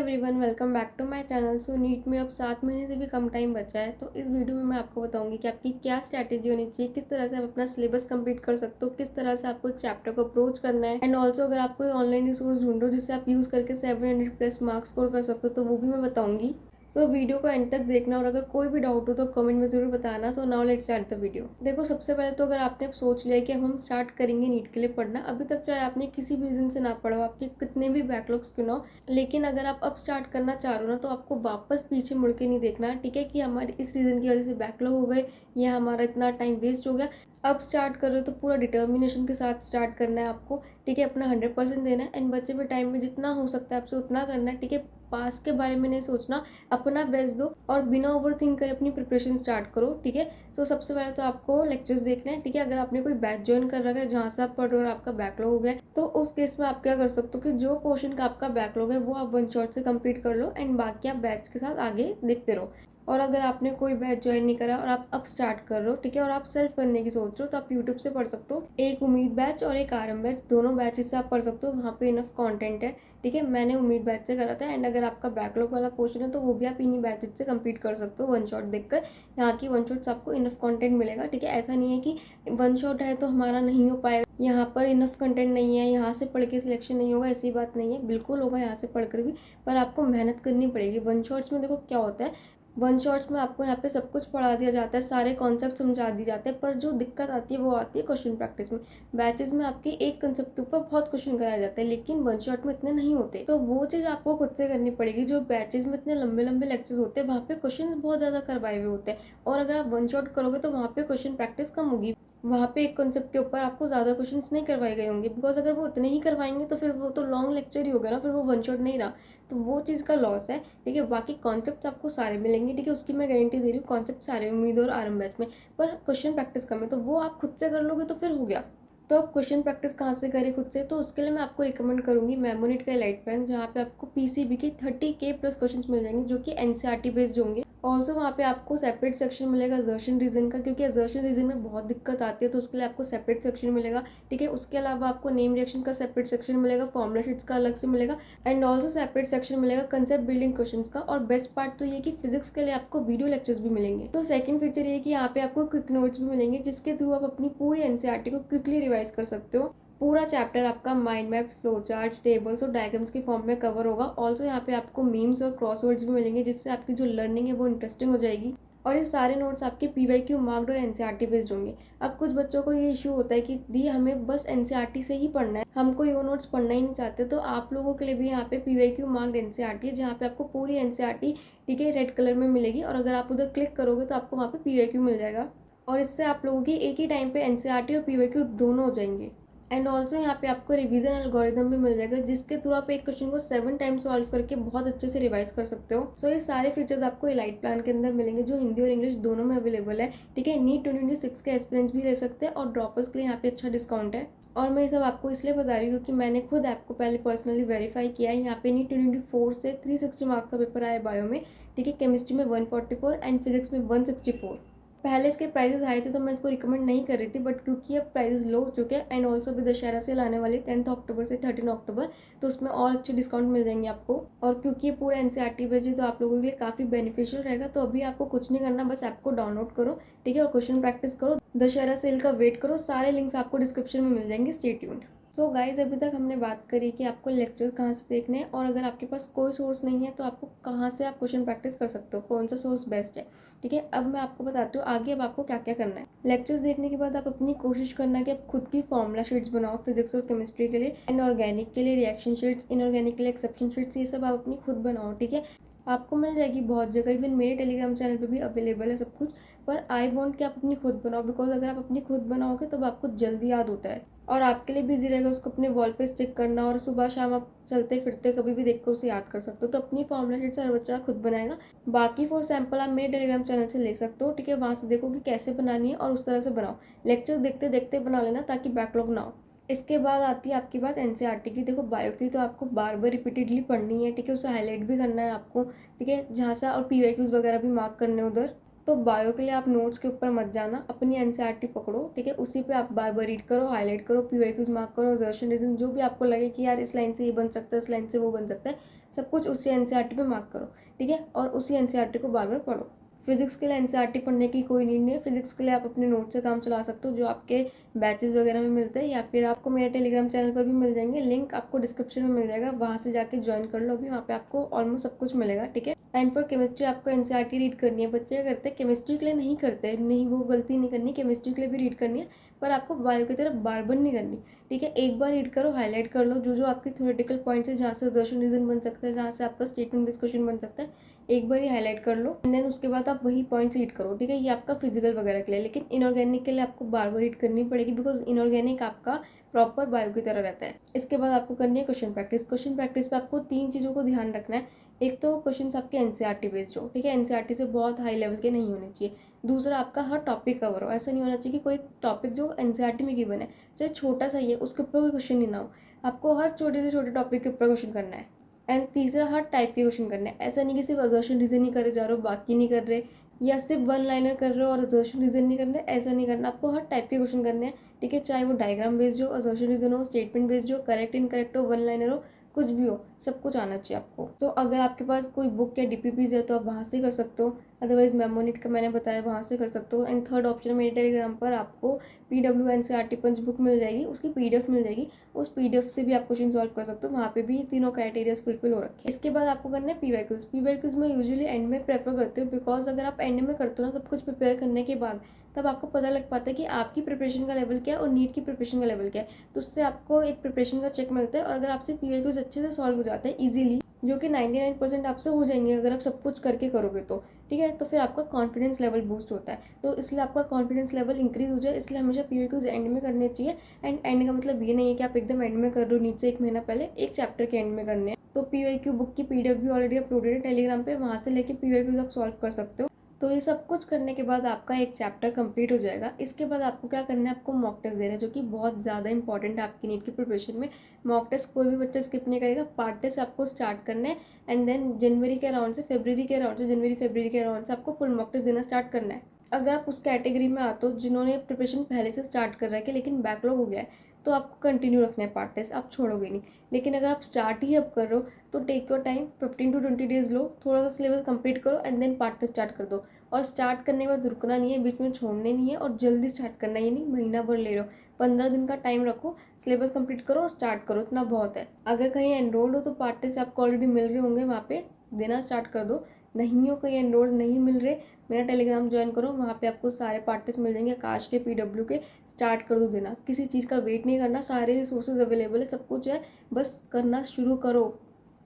Everyone, welcome back to my channel. So NEET में अब 7 महीने से भी कम टाइम बचा है, तो इस वीडियो में मैं आपको बताऊंगी कि आपकी क्या स्ट्रैटेजी होनी चाहिए, किस तरह से आप अपना सिलेबस कंप्लीट कर सकते हो, किस तरह से आपको चैप्टर को अप्रोच करना है। एंड ऑल्सो अगर आप कोई ऑनलाइन रिसोर्स ढूंढो जिससे आप यूज़ करके 700 प्लस मार्क्स स्कोर कर सकते हो, तो वो भी मैं बताऊंगी। सो वीडियो को एंड तक देखना, और अगर कोई भी डाउट हो तो कमेंट में ज़रूर बताना। So now let's start the video. देखो, सबसे पहले तो अगर आपने अब सोच लिया कि अब हम स्टार्ट करेंगे नीट के लिए पढ़ना, अभी तक चाहे आपने किसी भी रीज़न से ना पढ़ा हो, आपके कितने भी बैकलॉग्स क्यों ना हो, लेकिन अगर आप अब स्टार्ट करना चाह रहे हो ना, तो आपको वापस पीछे मुड़ के नहीं देखना, ठीक है, कि हमारे इस रीज़न की वजह से बैकलॉग हो गए या हमारा इतना टाइम वेस्ट हो गया। अब स्टार्ट कर रहे हो तो पूरा डिटर्मिनेशन के साथ स्टार्ट करना है आपको, ठीक है, अपना 100% देना है। एंड बचे हुए टाइम में जितना हो सकता है आपसे उतना करना है, ठीक है। पास के बारे में नहीं सोचना, अपना बेस्ट दो और बिना ओवर थिंक करे अपनी प्रिपरेशन स्टार्ट करो, ठीक है। सो सबसे पहले तो आपको लेक्चर्स देखने हैं, ठीक है। अगर आपने कोई बैच ज्वाइन कर रखा है जहाँ से आप पढ़ रहे हो और आपका बैकलॉग हो गया, तो उस केस में आप क्या कर सकते हो कि जो पोर्शन का आपका बैकलॉग है वो आप वन शॉट से कंप्लीट कर लो, एंड बाकी आप बैच के साथ आगे देखते रहो। और अगर आपने कोई बैच ज्वाइन नहीं करा और आप अब स्टार्ट कर रहे हो, ठीक है, और आप सेल्फ करने की सोच रहे हो, तो आप यूट्यूब से पढ़ सकते हो। एक उम्मीद बैच और एक आरएम बैच, दोनों बैचेस से आप पढ़ सकते हो, वहाँ पे इनफ कंटेंट है, ठीक है। मैंने उम्मीद बैच से करा था। एंड अगर आपका बैकलॉग वाला पोर्शन है तो वो भी आप इन्हीं बैचेस से कंप्लीट कर सकते हो वन शॉट देखकर। यहाँ की वन शॉट्स आपको इनफ कंटेंट मिलेगा, ठीक है। ऐसा नहीं है कि वन शॉट है तो हमारा नहीं हो पाएगा, यहाँ पर इनफ कंटेंट नहीं है, यहाँ से पढ़ के सिलेक्शन नहीं होगा, ऐसी बात नहीं है, बिल्कुल होगा यहाँ से पढ़कर भी। पर आपको मेहनत करनी पड़ेगी। वन शॉट्स में देखो क्या होता है, वन शॉट्स में आपको यहाँ पे सब कुछ पढ़ा दिया जाता है, सारे कॉन्सेप्ट समझा दिए जाते हैं, पर जो दिक्कत आती है वो आती है क्वेश्चन प्रैक्टिस में। बैचेस में आपके एक कंसेप्ट के ऊपर बहुत क्वेश्चन कराया जाता है, लेकिन वन शॉट में इतने नहीं होते, तो वो चीज़ आपको खुद से करनी पड़ेगी। जो बैचेस में इतने लंबे लंबे लेक्चर्स होते हैं वहाँ पे क्वेश्चन बहुत ज़्यादा करवाए हुए होते हैं, और अगर आप वन शॉट करोगे तो वहाँ पे क्वेश्चन प्रैक्टिस कम होगी। वहाँ पे एक कॉन्सेप्ट के ऊपर आपको ज़्यादा क्वेश्चंस नहीं करवाए गए होंगे, बिकॉज अगर वो इतने ही करवाएंगे तो फिर वो तो लॉन्ग लेक्चर ही होगा ना, फिर वो वन शॉट नहीं रहा, तो वो चीज़ का लॉस है, ठीक है। बाकी कॉन्सेप्ट आपको सारे मिलेंगे, ठीक है, उसकी मैं गारंटी दे रही हूँ। कॉन्सेप्ट सारे उम्मीद और आरएम बैच में, पर क्वेश्चन प्रैक्टिस कम है, तो वो आप खुद से कर लोगे तो फिर हो गया। तो आप क्वेश्चन प्रैक्टिस कहाँ से करें खुद से, तो उसके लिए मैं आपको रिकमेंड करूँगी मेमोनेट का एलाइट पेन, जहाँ पे आपको पीसीबी की 30K प्लस क्वेश्चंस मिल जाएंगे जो कि एनसीईआरटी बेस्ड होंगे। ऑल्सो वहाँ पे आपको सेपरेट सेक्शन मिलेगा असर्शन रीजन का, क्योंकि असर्शन रीजन में बहुत दिक्कत आती है, तो उसके लिए आपको सेपरेट सेक्शन मिलेगा, ठीक है। उसके अलावा आपको नेम रिएक्शन का सेपरेट सेक्शन मिलेगा, फॉर्मुला शीट्स का अलग से मिलेगा, एंड ऑल्सो सेपरेट सेक्शन मिलेगा कंसेप्ट बिल्डिंग क्वेश्चंस का। और बेस्ट पार्ट तो ये कि फिजिक्स के लिए आपको वीडियो लेक्चर्स भी मिलेंगे। तो सेकंड फीचर ये कि यहाँ पे आपको क्विक नोट्स भी मिलेंगे, जिसके थ्रू आप अपनी पूरी एनसीईआरटी को क्विकली रिवाइज कर सकते हो। पूरा चैप्टर आपका mind maps, flow charts, tables और डायग्राम्स की फॉर्म में कवर होगा। ऑल्सो यहाँ पे आपको मीम्स और क्रॉसवर्ड्स भी मिलेंगे, जिससे आपकी जो लर्निंग है वो इंटरेस्टिंग हो जाएगी। और ये सारे नोट्स आपके पीवाईक्यू मार्क्ड और एनसीईआरटी बेस्ड होंगे। अब कुछ बच्चों को ये इशू होता है कि दी हमें बस एनसीईआरटी से ही पढ़ना है, हम कोई वो नोट्स पढ़ना ही नहीं चाहते, तो आप लोगों के लिए भी यहाँ पे पीवाईक्यू मार्क्ड एनसीईआरटी है, जहाँ पे आपको पूरी एनसीईआरटी, ठीक है, रेड कलर में मिलेगी, और अगर आप उधर क्लिक करोगे तो आपको वहाँ पे पीवाईक्यू मिल जाएगा, और इससे आप लोगों की एक ही टाइम पे एनसीईआरटी और पीवाईक्यू दोनों हो जाएंगे। एंड ऑल्सो यहाँ पे आपको रिवीजन एल्गोरिदम भी मिल जाएगा, जिसके थ्रू आप एक क्वेश्चन को 7 टाइम्स सॉल्व करके बहुत अच्छे से रिवाइज कर सकते हो। सो ये सारे फीचर्स आपको इलाइट प्लान के अंदर मिलेंगे, जो हिंदी और इंग्लिश दोनों में अवेलेबल है, ठीक है। नीट 2026 के एस्पिरेंट्स भी ले सकते हैं, और ड्रॉपर्स के लिए यहाँ पे अच्छा डिस्काउंट है। और मैं ये सब आपको इसलिए बता रही हूँ कि मैंने खुद ऐप को पहले पर्सनली वेरीफाई किया है। यहाँ पे नीट 2024 से 360 मार्क्स का पेपर आया बायो में, ठीक है, केमिस्ट्री में 144 एंड फिजिक्स में 164। पहले इसके प्राइजेस हाई थे तो मैं इसको रिकमेंड नहीं कर रही थी, बट क्योंकि अब प्राइजेस लो हो चुके हैं, एंड ऑल्सो भी दशहरा सेल आने वाली 10 अक्टूबर से 13 अक्टूबर, तो उसमें और अच्छे डिस्काउंट मिल जाएंगे आपको। और क्योंकि ये पूरा एनसीईआरटी बेस्ड है तो आप लोगों के लिए काफ़ी बेनिफिशियल रहेगा। तो अभी आपको कुछ नहीं करना, बस ऐप को डाउनलोड करो, ठीक है, और क्वेश्चन प्रैक्टिस करो, दशहरा सेल का वेट करो। सारे लिंक्स आपको डिस्क्रिप्शन में मिल जाएंगे। Stay tuned. सो गाइज, अभी तक हमने बात करी कि आपको लेक्चर्स कहाँ से देखने हैं, और अगर आपके पास कोई सोर्स नहीं है तो आपको कहाँ से आप क्वेश्चन प्रैक्टिस कर सकते हो, कौन सा सोर्स बेस्ट है, ठीक है। अब मैं आपको बताती हूँ आगे अब आपको क्या क्या करना है। लेक्चर्स देखने के बाद आप अपनी कोशिश करना कि आप खुद की फॉर्मुला शीट्स बनाओ फिजिक्स और केमिस्ट्री के लिए, इनऑर्गेनिक के लिए रिएक्शन शीट्स, इनऑर्गेनिक के लिए एक्सेप्शन शीट्स, ये सब आप अपनी खुद बनाओ, ठीक है। आपको मिल जाएगी बहुत जगह, इवन मेरे टेलीग्राम चैनल पे भी अवेलेबल है सब कुछ, पर आई वॉन्ट कि आप अपनी खुद बनाओ, बिकॉज अगर आप अपनी खुद बनाओगे तो आपको जल्दी याद होता है, और आपके लिए भी ईजी रहेगा उसको अपने वॉल पे स्टिक करना, और सुबह शाम आप चलते फिरते कभी भी देखकर उसे याद कर सकते हो। तो अपनी फॉर्मुला शीट हर बच्चा खुद बनाएगा। बाकी फॉर सैम्पल आप मेरे टेलीग्राम चैनल से ले सकते हो, ठीक है, वहाँ से देखो कि कैसे बनानी है और उस तरह से बनाओ। लेक्चर देखते देखते बना लेना ताकि बैकलॉग ना हो। इसके बाद आती है आपकी बात एनसीईआरटी की। देखो, बायो की तो आपको बार बार रिपीटेडली पढ़नी है, ठीक है, उसे हाईलाइट भी करना है आपको, ठीक है, जहाँ से, और पीवाईक्यूज वगैरह भी मार्क करने उधर। तो बायो के लिए आप नोट्स के ऊपर मत जाना, अपनी एनसीईआरटी पकड़ो, ठीक है, उसी पे आप बार बार रीड करो, हाईलाइट करो, पीवाईक्यूज मार्क करो, असर्शन रीजन जो भी आपको लगे कि यार इस लाइन से ये बन सकता है, इस लाइन से वो बन सकता है, सब कुछ उसी एनसीईआरटी पे मार्क करो, ठीक है, और उसी एनसीईआरटी को बार बार पढ़ो। फिजिक्स के लिए एनसीईआरटी पढ़ने की कोई नीड नहीं है। फिजिक्स के लिए आप अपने नोट से काम चला सकते हो, जो आपके बैचेस वगैरह में मिलते हैं, या फिर आपको मेरे टेलीग्राम चैनल पर भी मिल जाएंगे, लिंक आपको डिस्क्रिप्शन में मिल जाएगा, वहाँ से जाके ज्वाइन कर लो। अभी वहाँ पे आपको ऑलमोस्ट सब कुछ मिलेगा, ठीक है। एंड फॉर केमिस्ट्री आपको एनसीईआरटी रीड करनी है। बच्चे क्या करते हैं, केमिस्ट्री के लिए नहीं करते, नहीं वो गलती नहीं करनी, केमिस्ट्री के लिए भी रीड करनी है, पर आपको बायो की तरफ बार बार नहीं करनी, ठीक है। एक बार रीड करो, हाईलाइट कर लो जो जो आपके थ्योरेटिकल पॉइंट्स है, जहाँ से असर्शन रीजन बन सकता है, जहाँ से आपका स्टेटमेंट बेस्ड क्वेश्चन बन सकता है, एक बार ही हाईलाइट कर लो एंड देन उसके बाद आप वही पॉइंट्स रीड करो, ठीक है। ये आपका फिजिकल वगैरह के लिए। लेकिन इनऑर्गेनिक के लिए आपको बार बार रीड करनी पड़ेगी, बिकॉज इनऑर्गेनिक आपका प्रॉपर बायो की तरह रहता है। इसके बाद आपको करनी है क्वेश्चन प्रैक्टिस। क्वेश्चन प्रैक्टिस पे आपको 3 चीज़ों को ध्यान रखना है। एक तो क्वेश्चंस आपके एनसीईआरटी बेस्ड हो, ठीक है, एनसीईआरटी से बहुत हाई लेवल के नहीं होने चाहिए। दूसरा, आपका हर टॉपिक कवर हो। ऐसा नहीं होना चाहिए कि कोई टॉपिक जो एनसीईआरटी में गिवन है, चाहे छोटा सा ही है, उसके ऊपर कोई क्वेश्चन नहीं ना हो। आपको हर छोटे से छोटे टॉपिक के ऊपर क्वेश्चन करना है। एंड तीसरा, हर टाइप के क्वेश्चन करने हैं। ऐसा नहीं कि सिर्फ असर्शन रीजन ही करे जा रहे हो, बाकी नहीं कर रहे, या सिर्फ वन लाइनर कर रहे हो और असर्शन रीजन नहीं करना है, ऐसा नहीं करना। आपको हर टाइप के क्वेश्चन करने हैं, ठीक है, चाहे वो डायग्राम बेस्ड हो, असर्शन रीजन हो, स्टेटमेंट बेस्ड हो, करेक्ट इनकरेक्ट हो, वन लाइनर हो, कुछ भी हो, सब कुछ आना चाहिए आपको। तो अगर आपके पास कोई बुक या डीपीपीज है तो आप वहाँ से कर सकते हो, अदरवाइज मेमोनिट का मैंने बताया वहाँ से कर सकते हो। एंड थर्ड ऑप्शन, मेरे टेलीग्राम पर आपको पीडब्ल्यू एनसीईआरटी पंच बुक मिल जाएगी, उसकी पीडीएफ मिल जाएगी, उस पीडीएफ से भी आप क्वेश्चन सॉल्व कर सकते हो। वहाँ पे भी तीनों क्राइटेरियाज फुलफिल हो रखे हैं। इसके बाद आपको करना है पीवाईक्यूज। पीवाईक्यूज मैं यूजुअली एंड में प्रेफर करती हूँ, बिकॉज अगर आप एंड में करते हो ना सब कुछ प्रिपेयर करने के बाद, तब आपको पता लग पाता है कि आपकी प्रिपरेशन का लेवल क्या है और नीट की प्रिपरेशन का लेवल क्या है। तो उससे आपको एक प्रिपरेशन का चेक मिलता है। और अगर आपसे पीवाईक्यूज अच्छे से सॉल्व हो जाता है ईजिली, जो कि 99% आपसे हो जाएंगे अगर आप सब कुछ करके करोगे तो, ठीक है, तो फिर आपका कॉन्फिडेंस लेवल बूस्ट होता है। तो इसलिए आपका कॉन्फिडेंस लेवल इंक्रीज हो जाए, इसलिए हमेशा पीवाईक्यूज एंड में करने चाहिए। एंड का मतलब ये नहीं है कि आप एकदम एंड में कर रहे हो, नीट से 1 महीना पहले, एक चैप्टर के एंड में करने हैं। तो पीवाईक्यू बुक की पीडीएफ भी ऑलरेडी अपलोडेड है टेलीग्राम पे, वहाँ से लेके पीवाईक्यूज आप सॉल्व कर सकते हो। तो ये सब कुछ करने के बाद आपका एक चैप्टर कंप्लीट हो जाएगा। इसके बाद आपको क्या करना है, आपको मॉक टेस्ट देना है, जो कि बहुत ज़्यादा इंपॉर्टेंट है आपकी नीट की प्रिपरेशन में। मॉक टेस्ट कोई भी बच्चा स्किप नहीं करेगा। पार्ट टेस्ट आपको स्टार्ट करना है एंड देन जनवरी के अराउंड से, फरवरी के अराउंड से, जनवरी फरवरी के अराउंड से आपको फुल मॉक टेस्ट देना स्टार्ट करना है। अगर आप उस कैटेगरी में आते हो जिन्होंने प्रिपरेशन पहले से स्टार्ट कर रखी है लेकिन बैकलॉग हो गया है, तो आपको कंटिन्यू रखना है पार्ट टेस्ट, आप छोड़ोगे नहीं। लेकिन अगर आप स्टार्ट ही अब कर रहे हो तो take your time, 15 to 20 days लो, थोड़ा सा सिलेबस कंप्लीट करो and then part test start कर दो। और स्टार्ट करने के बाद रुकना नहीं है, बीच में छोड़ने नहीं है, और जल्दी स्टार्ट करना है, ये नहीं महीना भर ले रहे हो। 15 दिन का टाइम रखो, सिलेबस कंप्लीट करो और स्टार्ट करो, इतना बहुत है। अगर कहीं एनरोल्ड हो तो पार्ट टेस्ट आपको ऑलरेडी मिल रहे होंगे, वहाँ पे देना स्टार्ट कर दो। नहीं हो, कहीं एनरोल्ड नहीं मिल रहे, मेरा टेलीग्राम ज्वाइन करो, वहाँ पे आपको सारे पार्ट टेस्ट मिल जाएंगे, आकाश के, पीडब्ल्यू के। स्टार्ट कर दो देना, किसी चीज़ का वेट नहीं करना, सारे रिसोर्सेज अवेलेबल है, सब कुछ है, बस करना शुरू करो।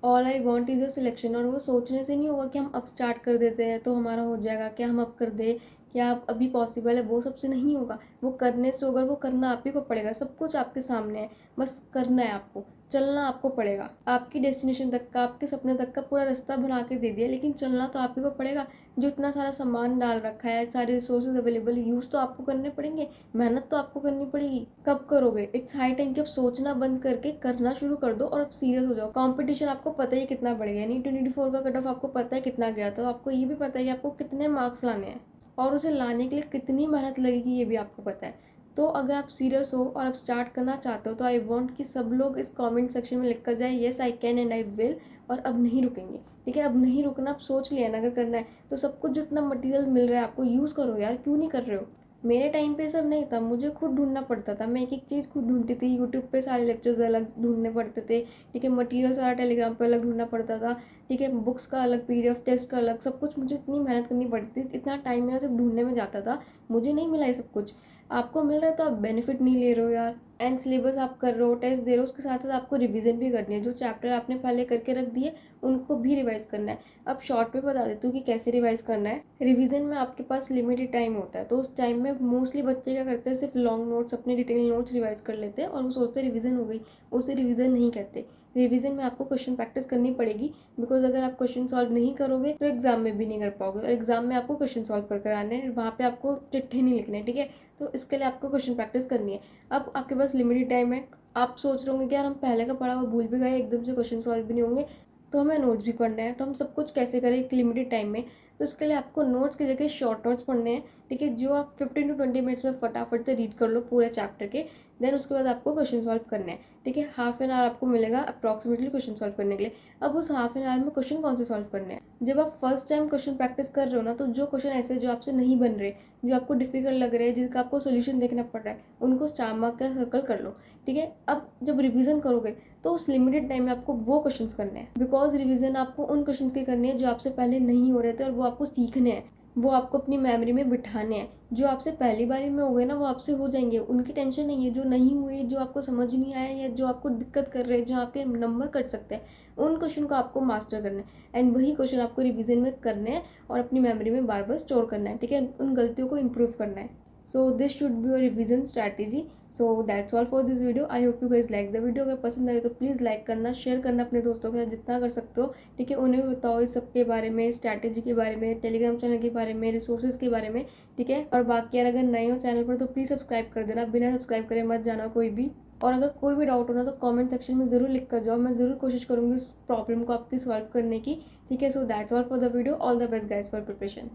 All I want is a selection. और वो सोचने से नहीं होगा कि हम अब स्टार्ट कर देते हैं तो हमारा हो जाएगा, क्या हम अब कर दे, क्या अब अभी पॉसिबल है, वो सबसे नहीं होगा। वो करने से होगा, वो करना आप ही को पड़ेगा। सब कुछ आपके सामने है, बस करना है आपको, चलना आपको पड़ेगा। आपकी डेस्टिनेशन तक का, आपके सपने तक का पूरा रास्ता बना के दे दिया, लेकिन चलना तो आप ही को पड़ेगा। जो इतना सारा सामान डाल रखा है, सारे रिसोर्सेज अवेलेबल, यूज़ तो आपको करने पड़ेंगे, मेहनत तो आपको करनी पड़ेगी। कब करोगे? इट्स हाई टाइम कि अब सोचना बंद करके करना शुरू कर दो और अब सीरियस हो जाओ। कंपटीशन आपको पता ही कितना बढ़ गया, नहीं 24 का कट ऑफ आपको पता है कितना गया, तो आपको ये भी पता है कि आपको कितने मार्क्स लाने हैं और उसे लाने के लिए कितनी मेहनत लगेगी, ये भी आपको पता है। तो अगर आप सीरियस हो और आप स्टार्ट करना चाहते हो तो आई वॉन्ट कि सब लोग इस कमेंट सेक्शन में लिख कर जाए, yes I can and I will, और अब नहीं रुकेंगे, ठीक है। अब नहीं रुकना, अब सोच लिया ना अगर करना है तो सब कुछ जितना मटेरियल मिल रहा है आपको यूज़ करो यार, क्यों नहीं कर रहे हो। मेरे टाइम पे सब नहीं था, मुझे खुद ढूंढना पड़ता था, मैं एक एक चीज़ खुद ढूंढती थी, यूट्यूब पे सारे लेक्चर्स अलग ढूंढने पड़ते थे, ठीक है, मटेरियल सारा टेलीग्राम पे अलग ढूंढना पड़ता था, ठीक है, बुक्स का अलग, पीडीएफ टेस्ट का अलग, सब कुछ मुझे इतनी मेहनत करनी पड़ती थी, इतना टाइम मेरा सिर्फ ढूंढने में जाता था। मुझे नहीं मिला ये सब कुछ, आपको मिल रहा है तो आप बेनिफिट नहीं ले रहे हो यार। एंड सिलेबस आप कर रहे हो, टेस्ट दे रहे हो, उसके साथ साथ आपको रिवीजन भी करनी है। जो चैप्टर आपने पहले करके रख दिए उनको भी रिवाइज करना है। अब शॉर्ट में बता देती हूँ कि कैसे रिवाइज करना है। रिवीजन में आपके पास लिमिटेड टाइम होता है, तो उस टाइम में मोस्टली बच्चे क्या करते हैं, सिर्फ लॉन्ग नोट्स, अपने डिटेल नोट्स रिवाइज कर लेते हैं और वो सोचते हैं रिवीजन हो गई। उसे रिवीजन नहीं कहते। रिवीजन में आपको क्वेश्चन प्रैक्टिस करनी पड़ेगी, बिकॉज अगर आप क्वेश्चन सॉल्व नहीं करोगे तो एग्जाम में भी नहीं कर पाओगे, और एग्जाम में आपको क्वेश्चन सॉल्व करके आने हैं, वहाँ पे आपको चिट्ठे नहीं लिखने, ठीक है। तो इसके लिए आपको क्वेश्चन प्रैक्टिस करनी है। अब आपके पास लिमिटेड टाइम है, आप सोच रहे होंगे कि यार हम पहले का पढ़ा हुआ भूल भी गए, एकदम से क्वेश्चन सॉल्व भी नहीं होंगे, तो हमें नोट्स भी पढ़ना है, तो हम सब कुछ कैसे करें एक लिमिटेड टाइम में। तो इसके लिए आपको नोट्स की जगह शॉर्ट नोट्स पढ़ने हैं, ठीक है, जो आप 15 to 20 मिनट्स में फटाफट से रीड कर लो पूरे चैप्टर के। देन उसके बाद आपको क्वेश्चन सॉल्व करने हैं, ठीक है। हाफ एन आवर आपको मिलेगा अप्रॉक्सीमेटली क्वेश्चन सॉल्व करने के लिए। अब उस हाफ एन आवर में क्वेश्चन कौन से सॉल्व करने हैं? जब आप फर्स्ट टाइम क्वेश्चन प्रैक्टिस कर रहे हो ना, तो जो क्वेश्चन ऐसे जो आपसे नहीं बन रहे, जो आपको डिफिकल्ट लग रहे हैं, जिनका आपको सोल्यूशन देखना पड़ रहा है, उनको स्टार मार्क का सर्कल कर लो, ठीक है। अब जब रिवीजन करोगे तो उस लिमिटेड टाइम में आपको वो क्वेश्चंस करने हैं, बिकॉज रिवीजन आपको उन क्वेश्चंस के करने हैं जो आपसे पहले नहीं हो रहे थे, और वो आपको सीखने हैं, वो आपको अपनी मेमोरी में बिठाने हैं। जो आपसे पहली बारी में हो गए ना, वो आपसे हो जाएंगे, उनकी टेंशन नहीं है। जो नहीं हुए, जो आपको समझ नहीं आया, या जो आपको दिक्कत कर रहे हैं, जहाँ आपके नंबर कट सकते हैं, उन क्वेश्चन को आपको मास्टर करना है, एंड वही क्वेश्चन आपको रिवीजन में करने हैं और अपनी मेमोरी में बार बार स्टोर करना है, ठीक है। उन गलतियों को इम्प्रूव करना है। So this should be your revision strategy. So that's all for this video. I hope you guys like the video. अगर पसंद आए तो प्लीज़ लाइक करना, शेयर करना अपने दोस्तों के साथ जितना कर सकते हो, ठीक है। उन्हें भी बताओ इस सब के बारे में, स्ट्रैटेजी के बारे में, टेलीग्राम चैनल के बारे में, रिसोर्सेज के बारे में, ठीक है। और बाकी यार अगर नए हो चैनल पर तो प्लीज़ सब्सक्राइब कर देना, बिना सब्सक्राइब करे मत जाना कोई भी। और अगर कोई भी डाउट हो ना तो कमेंट सेक्शन में ज़रूर लिख कर जाओ, मैं ज़रूर कोशिश करूँगी उस प्रॉब्लम को आपकी सॉल्व करने की, ठीक है। So that's all for the video. All the best guys for preparation.